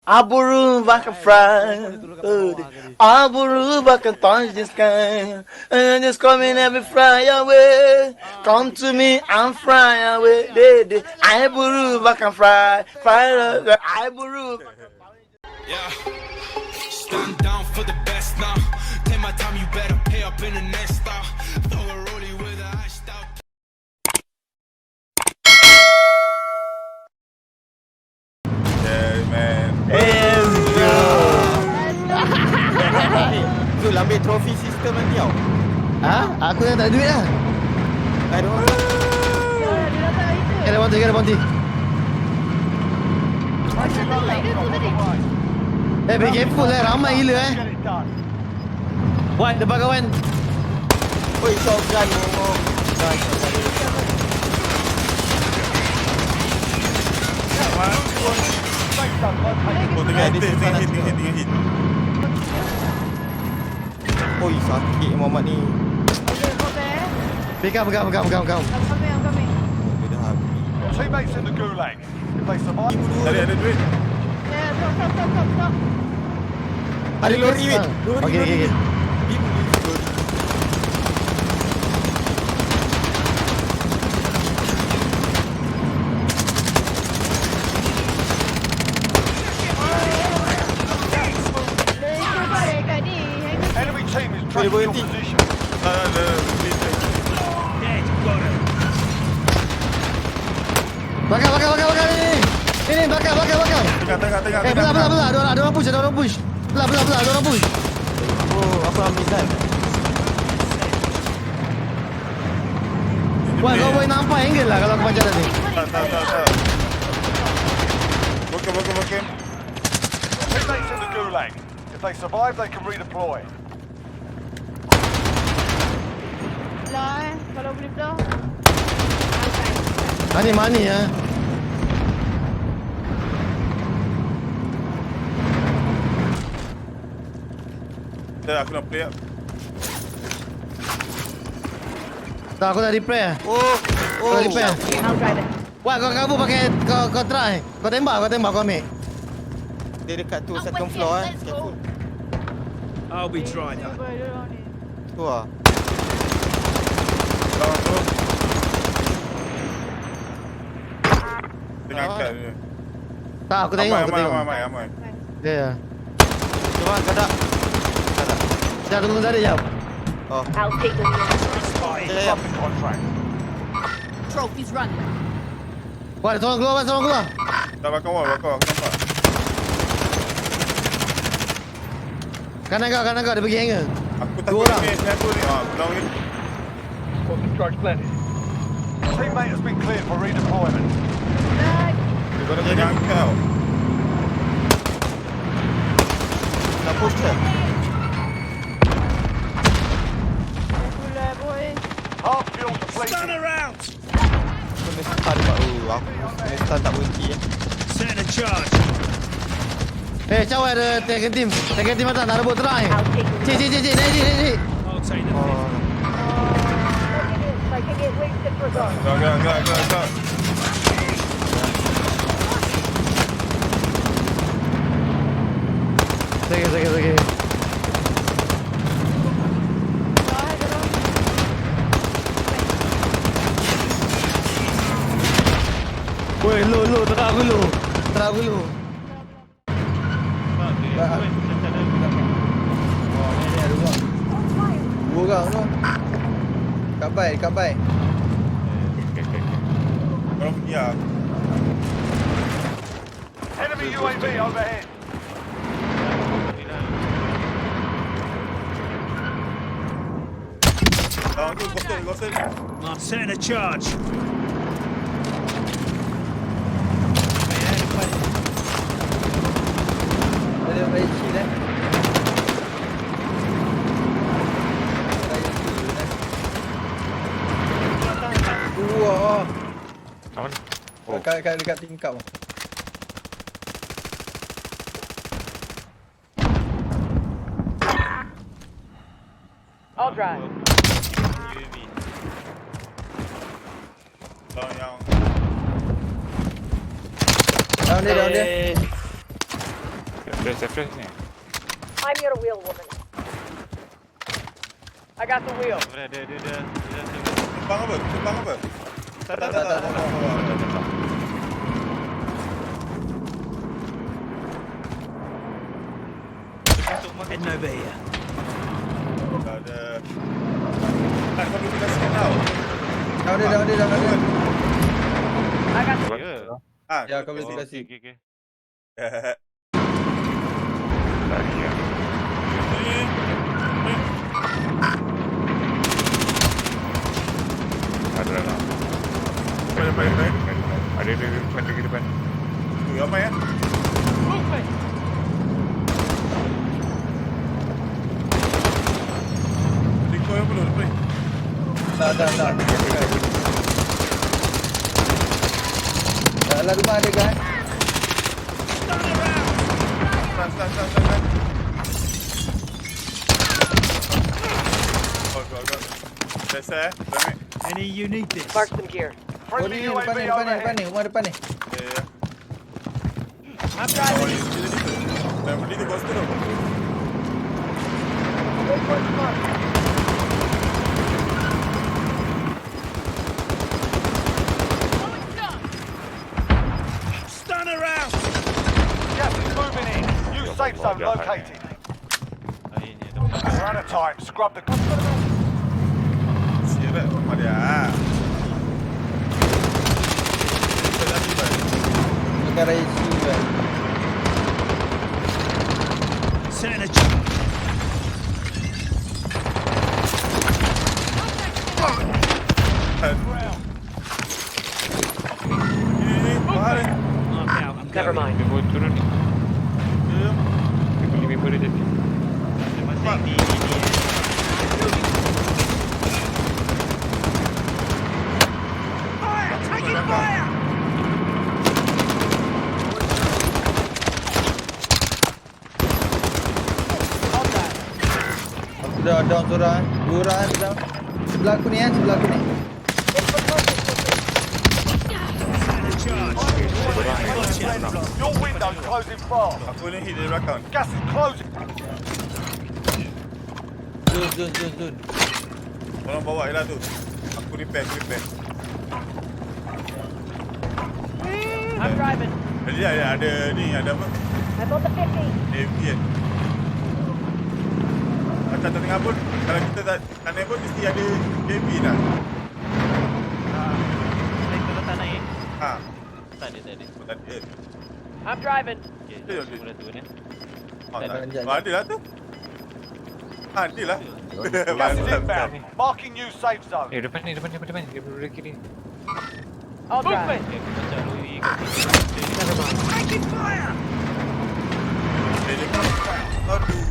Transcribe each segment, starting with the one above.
Buruf I can fry. Buruf I can touch the sky. And just come in every fly away. Come to me and fly away. Buruf I can fly. Buruf. Yeah, stand down for the best now. Take my time, you better pay up in the next style. Throw a rollie with a iced out. Yeah, man. Zul ambil trophy system nanti tau. Aku yang tak ada duit lah. I don't know. Get a bounty. Be careful ramai gila Wan, depan kawan. Oi, shotgun. Tengah hit. Oi, sakit Muhammad ni. Pegang. Dia dah habis. Teammates in the gulag. If they survive, Ada duit. Ada lori weh. Okay. enemy team is tracking your berhenti. position. Bakar ni. Ini bakar. Tengah. Belah. Ada orang push. Belah, ada orang push. Oh, aku ambil kan. Wan, kau boleh nampak angle lah kalau aku macam tadi. Tak. Bokem. Teammates in the gulag. If they survive, they can redeploy. Kalau boleh belah. Mani ya. Dah aku nak play up. Tak, aku dah repair. Kau repair. I'll drive it. Wan, kau kabur pakai kau try. Kau tembak, kau ambil. Dia dekat tu second floor Careful. I'll be trying that. Tu lah. Lawan tu. Tengah angkat dia. Tak, aku tengok. Amai. Ya. Cuba kau tak. Sekejap, tunggu tadi jap. Oh. I'll take the wheel. Sekejap. Fucking contract. Trophies run. Wan, tolong keluar. Tak bakar wall, aku nampak. Kanan kau, dia pergi hanger. Aku Dua takut orang. ni, aku ni. Pulau ni. Teammate has been cleared for redeployment. Dia kena jangan angkat tau. Nak push ke? Half fuel depleted. around! Kena stun tak? Aku kena stun tak berhenti Set a charge. Cawan ada tag team atas, nak rebut terang. I'll take the wheel. Cik. I'll take the Oh. I can get wasted for zone. Agak. Sakit. Woi, lu, terang aku lu. Dua orang tu. Kat bai. Kalau ya. Enemy UAV overhead. Lawan tu gosel. I'm setting a charge. Ada baik chill Dua. Oh. Dekat tingkap. I'll drive. Lawan yang Down dia. Fresh ni. I'm your wheel woman. I got the wheel. Dia. Tumpang apa? Tak. Heading over here. Tak ada. Tak, kau dulu kasih tau. Dah ada. I got the Ya. Ya, kau boleh kasih. Okay. Ada lah. Baik. Ada di depan. Tu ramai ya. movement. Kau yang belum lepas. Tak. Dalam rumah ada kan? Serang. Go. Selesai. Baik. Any you need this? Mark some gear. Oh, Friendly ni UAV depan overhead. ni, rumah depan ni. Ya. I'm driving. Dah beli tu coaster tu. Wait for the mark. Stun around! Gas is moving in. New safe zone located. We're out of time. Scrub the... Siap ada. Perkara isu kan. Setting a trap. Ini mahal. Mark out. I'm Never going. mind. Dia boleh turun ni. Dia beli member dia jadi. Fire! Taking fire! Aku dah down seorang. Dua orang down. Sebelah aku ni. Setting a charge. Your window's closing fast. Aku ni hit dari belakang. Gas is closing. Zone. Tolong bawa je lah tu. Aku repair. I'm driving. Jadi ada ni, ada apa? I'm on the 50. AFK kan. Macam tak tengah pun, kalau kita tak naik pun mesti ada AFK dah. Kalau tak naik. Ha, Tak ada. tak ada. I'm driving. Okay, Betul. mula turun Ada lah tu. Ada lah. Gas is inbound. Marking new safe zone. Depan ni. Dia belah kiri. I'll drive. Okay, macam Louis kat sini. Never mind. Taking fire! Aduh.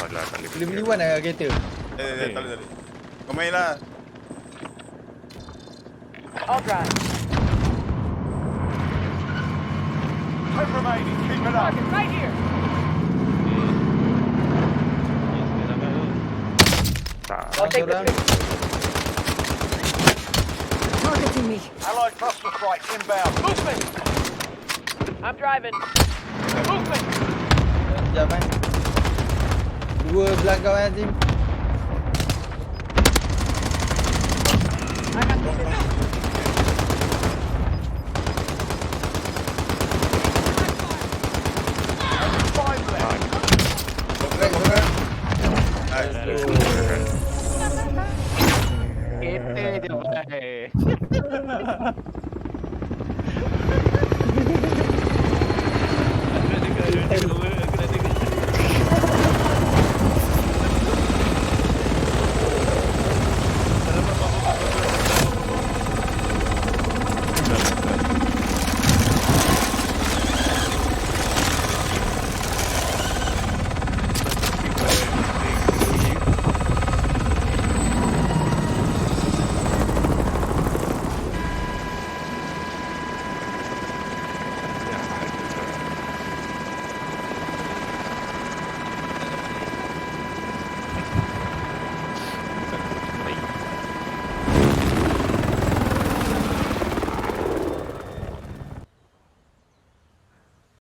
Alah, tak Boleh beli one lah kereta. Tak boleh. Kau main lah. I'll drive. 10 remaining. Keep it up. Target right here. Tak. I'll take Seorang. this. Targeting me. Allied cluster strike inbound. Movement. I'm driving. Movement. Sekejap kan. Dua belah kau Azim. I got the 50. Five left. Seorang. Nice. Kita je baik.